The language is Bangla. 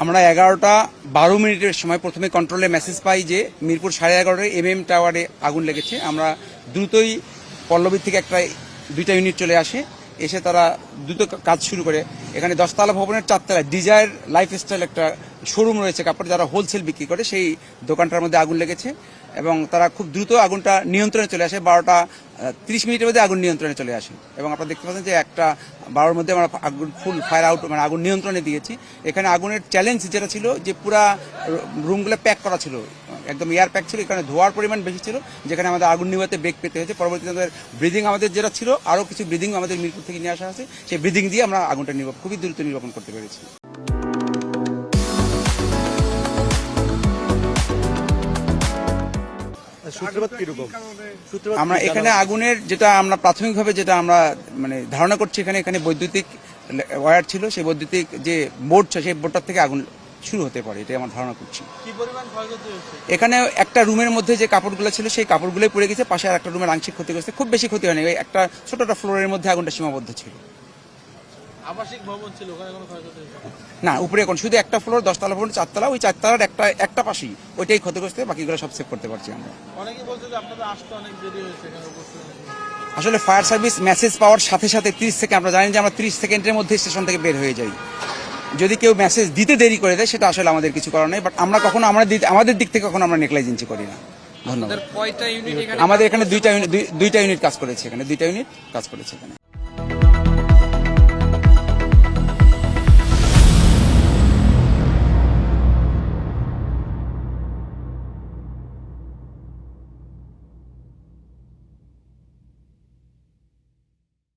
আমরা 11:12 সময় প্রথমে কন্ট্রোলে মেসেজ পাই যে মিরপুর 11:30 MM টাওয়ারে আগুন লেগেছে। আমরা দ্রুতই পল্লবী থেকে একটা 2টা ইউনিট চলে আসে, এসে তারা দ্রুত কাজ শুরু করে। এখানে 10তলা ভবনের 4 তলায় ডিজায়ার লাইফস্টাইল একটা শোরুম রয়েছে কাপড় যারা হোলসেল বিক্রি করে, সেই দোকানটার মধ্যে আগুন লেগেছে এবং তারা খুব দ্রুত আগুনটা নিয়ন্ত্রণে চলে আসে। 12:30 মধ্যে আগুন নিয়ন্ত্রণে চলে আসে এবং আপনারা দেখতে পাচ্ছেন যে 1:12 মধ্যে আমরা আগুন ফুল ফায়ার আউট মানে আগুন নিয়ন্ত্রণে দিয়েছি। এখানে আগুনের চ্যালেঞ্জ যেটা ছিল যে পুরা রুমগুলো প্যাক করা ছিল, একদম এয়ার প্যাক ছিল, এখানে ধোয়ার পরিমাণ বেশি ছিল, যেখানে আমাদের আগুন নিভাতে বেগ পেতে হয়েছে। পরবর্তীতে আমাদের ব্রিদিং আমাদের যেটা ছিল আরও কিছু ব্রিদিং আমাদের মিরপুর থেকে নিয়ে আসা হয়েছে, সেই ব্রিদিং দিয়ে আমরা আগুনটা খুবই দ্রুত নির্বাপন করতে পেরেছি। আমরা এখানে আগুনের যেটা আমরা প্রাথমিকভাবে যেটা আমরা মানে ধারণা করছি, এখানে বৈদ্যুতিক ওয়্যার ছিল, সেই বৈদ্যুতিক যে বোর্ড সেই বোর্ডটার থেকে আগুন শুরু হতে পারে, এটাই আমরা ধারণা করছি। কি পরিমাণ ক্ষয়ক্ষতি হয়েছে? এখানে একটা রুমের মধ্যে যে কাপড়গুলো ছিল সেই কাপড়গুলোই পুড়ে গেছে, পাশে আর একটা রুমের আংশিক ক্ষতিগ্রস্ত, খুব বেশি ক্ষতি হয়নি, একটা ছোট একটা ফ্লোরের মধ্যে আগুনটা সীমাবদ্ধ ছিল। আবাসিক ভবন ছিল, ওখানে কোনো ক্ষয়ক্ষতি হয়েছে না, উপরে এখন শুধু একটা ফ্লোর, 10তলা ভবন 4 তলা, ওই 4 তলার একটা পাশেই ওইটাই ক্ষতিগ্রস্ত, বাকিগুলো সব সেভ করতে পারছি আমরা। অনেকে বলছে যে আপনাদের আসতে অনেক দেরি হয়েছে এখানে উপস্থিত হতে। আসলে ফায়ার সার্ভিস মেসেজ পাওয়ার সাথে সাথে 30 সেকেন্ড, আমরা জানি যে আমরা 30 সেকেন্ডের মধ্যে স্টেশন থেকে বের হয়ে যাই। যদি কেউ মেসেজ দিতে দেরি করে দেয় সেটা আসলে আমাদের কিছু করার নেই, বাট আমরা কখনো আমাদের দিক থেকে কখনো আমরা নেগলিজেন্সি করি না। ধন্যবাদ। কয়টা ইউনিট এখানে? আমাদের এখানে 2টা ইউনিট কাজ করেছে, এখানে 2টা ইউনিট কাজ করেছে এখানে।